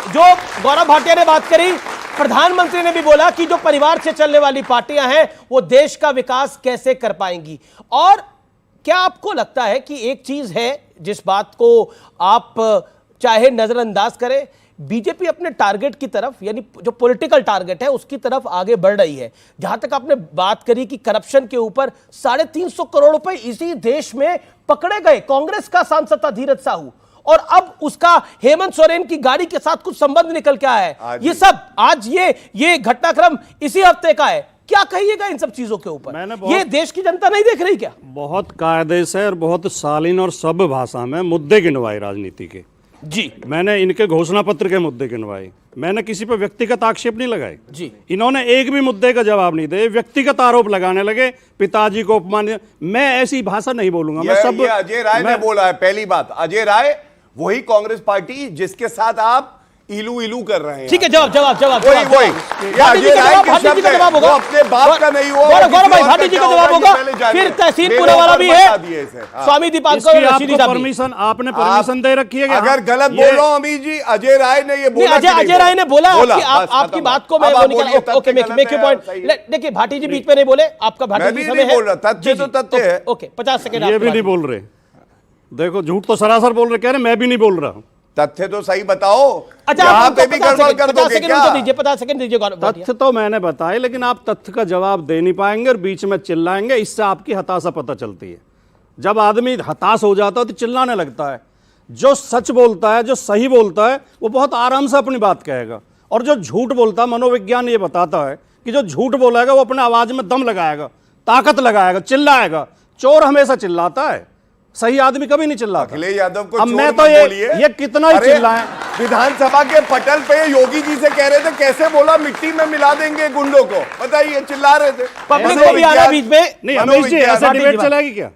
जो गौरव भाटिया ने बात करी, प्रधानमंत्री ने भी बोला कि जो परिवार से चलने वाली पार्टियां हैं वो देश का विकास कैसे कर पाएंगी। और क्या आपको लगता है कि एक चीज है जिस बात को आप चाहे नजरअंदाज करें, बीजेपी अपने टारगेट की तरफ, यानी जो पॉलिटिकल टारगेट है उसकी तरफ आगे बढ़ रही है। जहां तक आपने बात करी कि करप्शन के ऊपर 350 करोड़ रुपए इसी देश में पकड़े गए, कांग्रेस का सांसद था धीरज साहू, और अब उसका हेमंत सोरेन की गाड़ी के साथ कुछ संबंध निकल के आया है। ये सब आज ये घटनाक्रम इसी हफ्ते का है। क्या कहिएगा इन सब चीजों के ऊपर? ये देश की जनता नहीं देख रही क्या? बहुत कायदे से और बहुत शालीन और सभ्य भाषा में मुद्दे गिनवाए राजनीति के। जी, मैंने इनके घोषणा पत्र के मुद्दे गिनवाए, मैंने किसी पर व्यक्तिगत आक्षेप नहीं लगाए जी। इन्होंने एक भी मुद्दे का जवाब नहीं दे, व्यक्तिगत आरोप लगाने लगे, पिताजी को अपमान। मैं ऐसी भाषा नहीं बोलूंगा। मैं सब अजय राय ने बोला है। पहली बात, अजय राय वही कांग्रेस पार्टी जिसके साथ आप इलू इलू कर रहे हैं। ठीक है, जवाब वही अजय राय के शब्द जवाब होगा, अपने बाप का नहीं हुआ। गौरव भाई भाटी जी का जवाब होगा, फिर तहसीन पूनावाला भी है, स्वामी दीपांकर रशीदी साहब। परमिशन आपने परमिशन दे रखी है? अगर गलत बोल रहा हूं अमीर जी, अजय राय ने ये बोला, अजय राय ने बोला कि आपकी बात को मैं ओके मेक योर पॉइंट। देखिए भाटी जी बीच में नहीं बोले, आपका भाटी जी समय है, तथ्य तो तथ्य है। Okay 50 second. ये भी नहीं बोल रहे, देखो झूठ तो सरासर बोल रहे, कह रहे मैं भी नहीं बोल रहा हूं। तथ्य तो सही बताओ। अच्छा, यहाँ पे भी गड़बड़ कर दोगे क्या? 50 सेकंड दीजिए। तथ्य तो मैंने बताए, लेकिन आप तथ्य का जवाब दे नहीं पाएंगे और बीच में चिल्लाएंगे। इससे आपकी हताशा पता चलती है। जब आदमी हताश हो जाता है तो चिल्लाने लगता है। जो सच बोलता है, जो सही बोलता है, वो बहुत आराम से अपनी बात कहेगा। और जो झूठ बोलता है, मनोविज्ञान ये बताता है कि जो झूठ बोलेगा वो अपने आवाज में दम लगाएगा, ताकत लगाएगा, चिल्लाएगा। चोर हमेशा चिल्लाता है, सही आदमी कभी नहीं चिल्लाता। अखिलेश यादव को अब मैं तो ये कितना ही चिल्लाएं। विधानसभा के पटल पे योगी जी से कह रहे थे, कैसे बोला मिट्टी में मिला देंगे गुंडों को, बताइए, चिल्ला रहे थे। पब्लिक को भी आ रहा बीच में। नहीं अमीश जी, ऐसा डिबेट चलेगी क्या?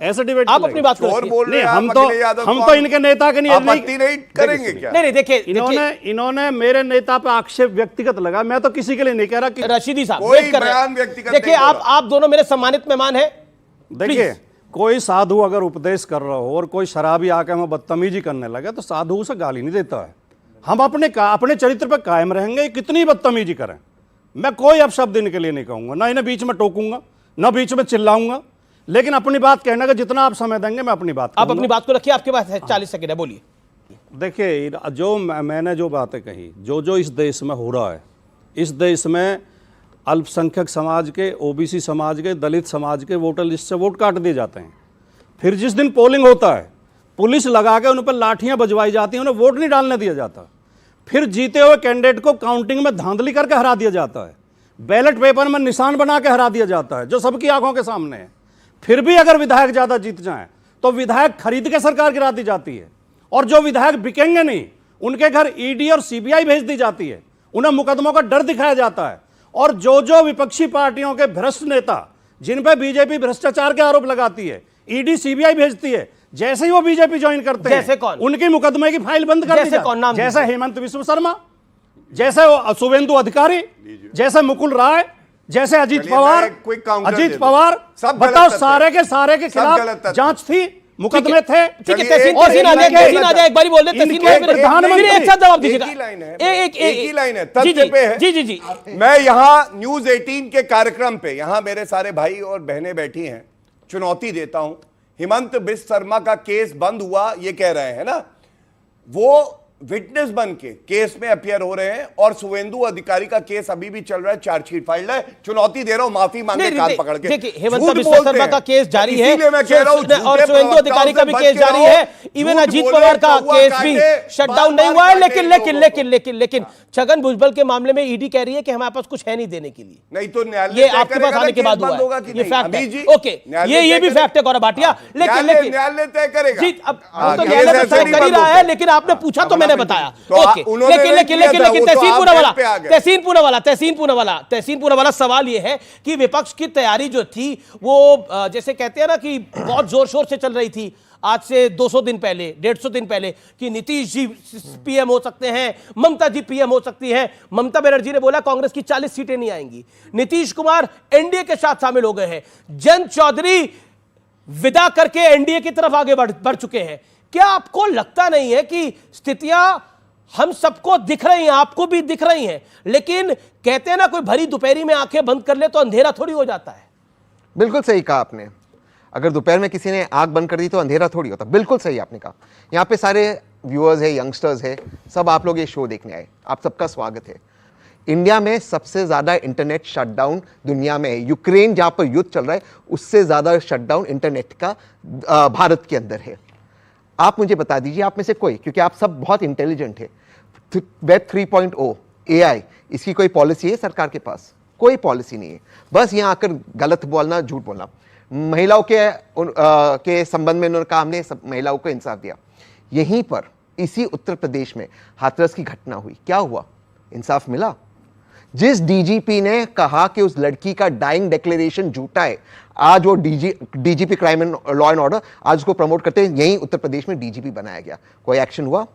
ऐसा डिबेट आप अपनी बात चोर बोल रहे हैं, हम तो इनके नेता के आपत्ति नहीं करेंगे क्या? नहीं देखिए, इन्होंने मेरे नेता पे आक्षेप व्यक्तिगत लगा। मैं तो किसी के लिए नहीं कह रहा कि रशीदी साहब कोई बयान व्यक्तिगत। देखिए आप दोनों मेरे सम्मानित मेहमान हैं। देखिए, कोई साधु अगर उपदेश कर रहा हो और कोई शराबी आके हमें बदतमीजी करने लगे तो साधु उसे गाली नहीं देता है। हम अपने चरित्र पर कायम रहेंगे, कितनी बदतमीजी करें। मैं कोई अपशब्द इनके लिए नहीं कहूंगा, ना इन्हें बीच में टोकूंगा, ना बीच में चिल्लाऊंगा, लेकिन अपनी बात कहने का जितना आप समय देंगे मैं अपनी बात आप अपनी बात को रखिए। आपके पास 40 सेकंड है, बोलिए। देखिए, जो मैंने जो बातें कही, जो इस देश में हो रहा है, इस देश में अल्पसंख्यक समाज के, ओबीसी समाज के, दलित समाज के वोटर लिस्ट से वोट काट दिए जाते हैं। फिर जिस दिन पोलिंग होता है, पुलिस लगा के उन पर लाठियां बजवाई जाती हैं, उन्हें वोट नहीं डालने दिया जाता। फिर जीते हुए कैंडिडेट को काउंटिंग में धांधली करके हरा दिया जाता है, बैलेट पेपर में निशान बना के हरा दिया जाता है, जो सबकी आंखों के सामने है। फिर भी अगर विधायक ज्यादा जीत जाए तो विधायक खरीद के सरकार गिरा दी जाती है, और जो विधायक बिकेंगे नहीं उनके घर ईडी और सीबीआई भेज दी जाती है, उन्हें मुकदमों का डर दिखाया जाता है। और जो विपक्षी पार्टियों के भ्रष्ट नेता, जिन पे बीजेपी भ्रष्टाचार के आरोप लगाती है, ईडी सीबीआई भेजती है, जैसे ही वो बीजेपी ज्वाइन करते हैं, जैसे कौन? उनकी मुकदमे की फाइल बंद कर दी जाती है। जैसे हेमंत विश्व शर्मा, जैसे शुभेंदु अधिकारी, जैसे मुकुल राय, जैसे अजीत पवार, बताओ, सारे के खिलाफ जांच थी, मुकदमे थे। ठीक है, तहसीन आ जाए, एक बारी बोल दे। प्रधानमंत्री एक साथ जवाब दीजिएगा। एक ही लाइन है, तथ्य पे है। जी। मैं यहाँ न्यूज 18 के कार्यक्रम पे, यहाँ मेरे सारे भाई और बहनें बैठी हैं, चुनौती देता हूं। हेमंत बिश्व शर्मा का केस बंद हुआ ये कह रहे हैं ना, वो विटनेस बन के केस में अपियर हो रहे हैं, और शुभेंदु अधिकारी का केस अभी भी चल रहा है, चार्जशीट फाइल है। चुनौती दे रहा हूं, माफी मांगे कान पकड़ के। देखिए, हेमंत बिश्व शर्मा का केस जारी है, और शुभेंदु अधिकारी का भी केस जारी है। इवन अजीत पवार का केस भी शटडाउन नहीं हुआ है। लेकिन छगन भुजबल के मामले में ईडी कह रही है कि हमारे पास कुछ है नहीं देने के लिए। नहीं तो न्यायालय ये आपके पास आने के बाद हुआ है, ये फैक्ट है। ओके, ये भी फैक्ट है गौरव भाटिया। लेकिन न्यायालय तय करेगा। जी, अब तो न्यायालय तय कर ही रहा है, लेकिन आपने पूछा तो मैंने बताया। ओके, लेकिन तहसीन पूनावाला सवाल ये है कि विपक्ष की तैयारी जो थी वो जैसे कहते हैं ना कि बहुत जोर शोर से चल रही थी। आज से 200 दिन पहले, 150 दिन पहले, कि नीतीश जी पीएम हो सकते हैं, ममता जी पीएम हो सकती हैं। ममता बनर्जी ने बोला कांग्रेस की 40 सीटें नहीं आएंगी। नीतीश कुमार एनडीए के साथ शामिल हो गए हैं। जयंत चौधरी विदा करके एनडीए की तरफ आगे बढ़ चुके हैं। क्या आपको लगता नहीं है कि स्थितियां हम सबको दिख रही हैं, आपको भी दिख रही हैं, लेकिन कहते हैं ना कोई भरी दोपहरी में आंखें बंद कर ले तो अंधेरा थोड़ी हो जाता है। बिल्कुल सही कहा आपने। अगर दोपहर में किसी ने आंख बंद कर दी तो अंधेरा थोड़ी होता। बिल्कुल सही आपने कहा। यहाँ पे सारे व्यूअर्स है, यंगस्टर्स है, सब आप लोग ये शो देखने आए, आप सबका स्वागत है। इंडिया में सबसे ज्यादा इंटरनेट शटडाउन दुनिया में है। यूक्रेन जहां पर युद्ध चल रहा है उससे ज्यादा शटडाउन इंटरनेट का भारत के अंदर है। आप मुझे बता दीजिए, आप में से कोई, क्योंकि आप सब बहुत इंटेलिजेंट है, वेब 3.0 AI, इसकी कोई पॉलिसी है सरकार के पास? कोई पॉलिसी नहीं है। बस यहाँ आकर गलत बोलना, झूठ बोलना। महिलाओं के संबंध में उन्होंने कहा हमने सब महिलाओं को इंसाफ दिया। यहीं पर इसी उत्तर प्रदेश में हाथरस की घटना हुई, क्या हुआ? इंसाफ मिला? जिस डीजीपी ने कहा कि उस लड़की का डाइंग डिक्लेरेशन झूठा है, आज वो DGP crime and law and order, आज उसको प्रमोट करते हैं, यहीं उत्तर प्रदेश में डीजीपी बनाया गया। कोई एक्शन हुआ?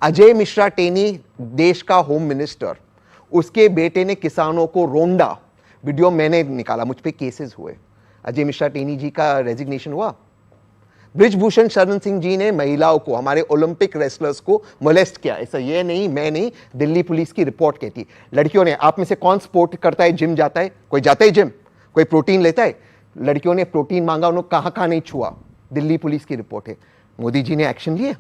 अजय मिश्रा टेनी, देश का होम मिनिस्टर, उसके बेटे ने किसानों को रोंडा, वीडियो मैंने निकाला, मुझ पे केसेस हुए। अजय मिश्रा टेनी जी का रेजिग्नेशन हुआ। ब्रिजभूषण शरण सिंह जी ने महिलाओं को, हमारे ओलंपिक रेसलर्स को मोलेस्ट किया। ऐसा ये नहीं, मैं नहीं, दिल्ली पुलिस की रिपोर्ट कहती। लड़कियों ने, आप में से कौन स्पोर्ट करता है, जिम जाता है? कोई जाता है जिम? कोई प्रोटीन लेता है? लड़कियों ने प्रोटीन मांगा, उन्होंने कहाँ नहीं छुआ। दिल्ली पुलिस की रिपोर्ट है। मोदी जी ने एक्शन लिए?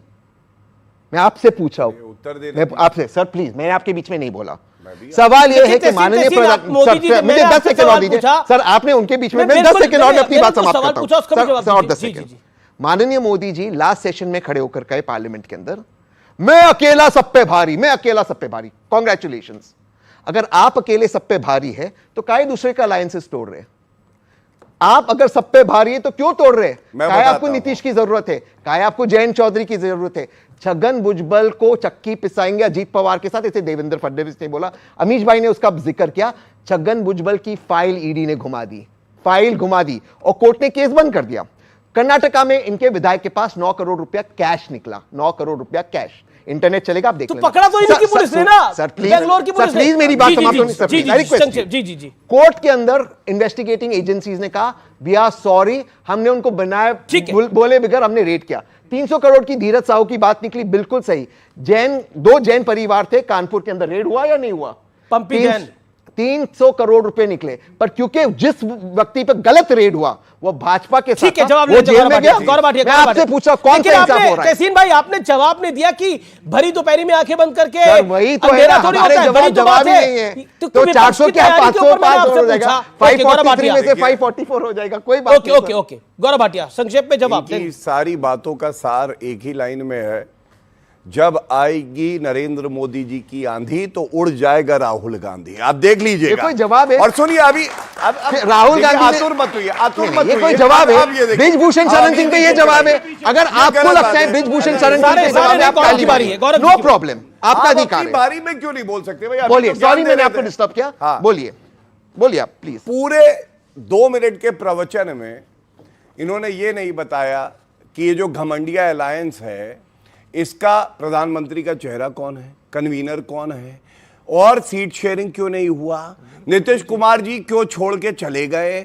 मैं आपसे पूछ रहा हूं, मैं आपसे, सर प्लीज, मैंने आपके बीच में नहीं बोला। सवाल यह है कि माननीय प्रधानमंत्री, मुझे 10 सेकंड और दीजिए सर, आपने उनके बीच में, मैं 10 सेकंड और अपनी बात समाप्त करता हूं सर, और 10 सेकंड। माननीय मोदी जी लास्ट सेशन में खड़े होकर कहे पार्लियामेंट के अंदर, मैं अकेला सब पे भारी, मैं अकेला सब पे भारी। कांग्रेचुलेशंस। अगर आप अकेले सब पे भारी है तो काहे दूसरे का अलायंसेस तोड़ रहे? आप अगर सब पे भारी है तो क्यों तोड़ रहे? काहे आपको नीतीश की जरूरत है? काहे आपको जयंत चौधरी की जरूरत है? छगन भुजबल को चक्की पिसाएंगे अजीत पवार के साथ, ऐसे देवेंद्र फडणवीस ने बोला, अमीश भाई ने उसका जिक्र किया। छगन भुजबल की फाइल ईडी ने घुमा दी, फाइल घुमा दी और कोर्ट ने केस बंद कर दिया। कर्नाटका में इनके विधायक के पास 9 करोड़ रुपया कैश निकला, 9 करोड़ रुपया कैश। इंटरनेट चलेगा, आप देख तो लेना। पकड़ा तो इनकी पुलिस ने ना, सर प्लीज, बेंगलोर की पुलिस ने। प्लीज मेरी बात समाप्त होनी चाहिए। जी जी जी। कोर्ट के अंदर इन्वेस्टिगेटिंग एजेंसीज ने कहा वी आर सॉरी, हमने उनको बनाया, बोले बगैर हमने रेड किया। 300 करोड़ की धीरज साहू की बात निकली, बिल्कुल सही। दो जैन परिवार थे, कानपुर के अंदर रेड हुआ या नहीं हुआ? पंपी जैन। 300 करोड़ रुपए निकले, पर क्योंकि जिस व्यक्ति पे गलत रेड हुआ वो भाजपा के साथ, जवाब वो जेल में गया। गौरव भाटिया, मैं आपसे पूछा कौन सा इंसाफ हो रहा है? तहसीन भाई, आपने जवाब नहीं दिया कि भरी दोपहरी में आंखें बंद करके, सर वही तो है ना, हमारे जवाब ही नहीं है। तो 400 क्या 505 हो जाएगा, 543 में से 544 हो जाएगा, कोई बात नहीं। ओके ओके, गौरव भाटिया संक्षेप में जवाब दें। सारी बातों का सार एक ही लाइन में है, जब आएगी नरेंद्र मोदी जी की आंधी तो उड़ जाएगा राहुल गांधी। आप देख लीजिएगा, कोई जवाब है? और सुनिए अभी राहुल गांधी, आतुर मत हुई, आतुर मत ये कोई जवाब है? ब्रिजभूषण शरण सिंह पे ये जवाब है? अगर आपको लगता है ब्रिजभूषण शरण सिंह पे जवाब है, आपका अधिकार, नो प्रॉब्लम, आपका अधिकार है। बारी में क्यों नहीं बोल सकते भाई? बोलिए, सॉरी मैंने आपको डिस्टर्ब किया, बोलिए बोलिए आप प्लीज। पूरे 2 मिनट के प्रवचन में इन्होंने ये नहीं बताया कि ये जो घमंडिया अलायंस है इसका प्रधानमंत्री का चेहरा कौन है, कन्वीनर कौन है, और सीट शेयरिंग क्यों नहीं हुआ, नीतीश कुमार जी क्यों छोड़ के चले गए,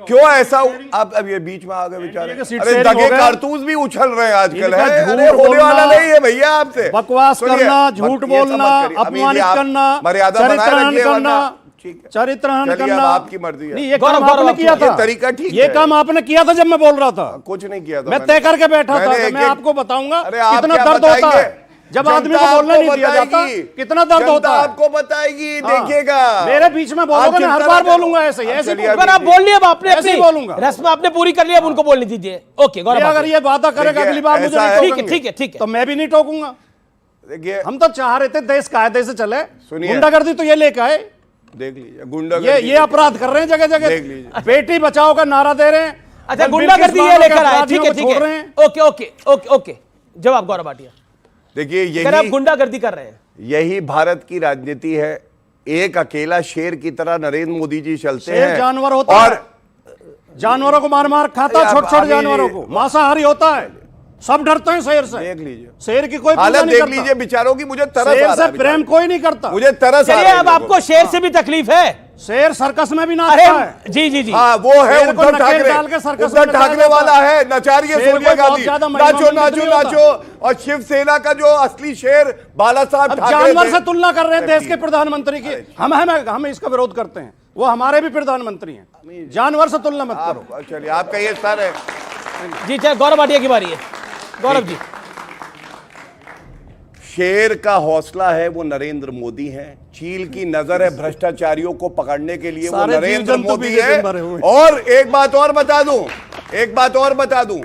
क्यों ऐसा? अब ये बीच में आ गए बेचारे। अरे दगे कारतूस भी उछल रहे हैं आजकल, है अरे होने वाला नहीं है भैया आपसे। बकवास करना, झूठ बोलना, अपमानित करना, मर्यादा बनाए रखिए, चरित्रहनन करना, आपकी मर्जी है। ये काम आपने किया था, तरीका ठीक है। ये काम आपने किया था जब मैं बोल रहा था। कुछ नहीं किया था, मैं तय करके बैठा था। मैं आपको बताऊंगा कितना दर्द होता है जब आदमी को बोलना नहीं दिया जाता, कितना दर्द होता है। आपको बताएगी, देखिएगा। मेरे बीच में बोलोगे, मैं हर बार बोलूंगा ऐसे ऐसे। आप बोल लिया, आपने ऐसे बोलूंगा, रस्म आपने पूरी कर लिया, अब उनको बोलने दीजिए। ओके गौरव, अगर ये वादा करेगा अगली बार मुझे नहीं ठीक है ठीक है ठीक है, तो मैं भी नहीं टोकूंगा। देखिए, हम तो चाह रहे थे देश कायदे से चले, सुनिए, गुंडागर्दी तो ये लेके आए। देख लीजिए, गुंडागर्दी ये अपराध कर रहे हैं जगह जगह। देख लीजिए, बेटी बचाओ का नारा दे रहे हैं। अच्छा, गुंडागर्दी ये लेकर आए, ठीक है ठीक है, ओके ओके ओके ओके। जवाब गौरव भाटिया। देखिए, यही आप गुंडागर्दी कर रहे हैं, यही भारत की राजनीति है। एक अकेला शेर की तरह नरेंद्र मोदी जी चलते हैं। जानवर होता और जानवरों को मार मार खाता, छोटे छोटे जानवरों को, मांसाहारी होता है, सब डरते हैं शेर से। देख लीजिए, शेर की कोई हालत देख लीजिए बेचारों की। मुझे तरस आ रहा है, प्रेम कोई नहीं करता। मुझे तरस आ रहा है। अब आपको शेर से भी तकलीफ है, शेर सर्कस में भी अरे नाचता है। जी जी जी, हाँ वो है शेर को उद्धव नकेल ठाकरे। डाल के सर्कस उद्धव में ठाकरे नचाया वाला जाता है, नचा रही है शेर को सोनिया बहुत गांधी। ज्यादा महिमा नाचो मंडित नाचो नहीं होता। नाचो। और शिवसेना का जो असली शेर बाला साहब अब ठाकरे जानवर थे। से तुलना कर रहे हैं देश के प्रधानमंत्री की। हम इसका विरोध करते हैं, वो हमारे भी प्रधानमंत्री हैं। जानवर से तुलना मत करो। चलिए आपका ये सर है। जी चाहे गौरव भाटिया की बारी है। गौरव जी, शेर का हौसला है वो नरेंद्र मोदी है, चील की नजर है भ्रष्टाचारियों को पकड़ने के लिए वो सारे नरेंद्र जीव-जंतु मोदी बीजेपी है। में भरे हुए हैं। और एक बात और बता दूं,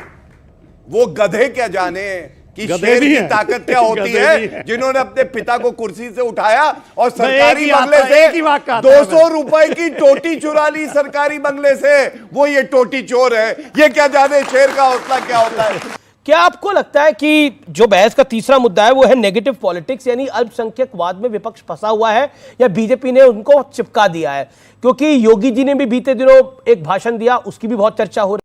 वो गधे क्या जाने कि गधे शेर भी की हैं। ताकत क्या होती गधे भी है, हैं। जिन्होंने अपने पिता को कुर्सी से उठाया और एक सरकारी ही बंगले आता है, से एक ही वाक्य आता है 200 रुपए की टोटी चुरा ली सरकारी बंगले से। वो ये टोटी चोर है, ये क्या जाने शेर का हौसला क्या होता है। क्या आपको लगता है कि जो बहस का तीसरा मुद्दा है वो है नेगेटिव पॉलिटिक्स, यानी अल्पसंख्यकवाद में विपक्ष फंसा हुआ है या बीजेपी ने उनको चिपका दिया है? क्योंकि योगी जी ने भी बीते दिनों एक भाषण दिया, उसकी भी बहुत चर्चा हो रही है।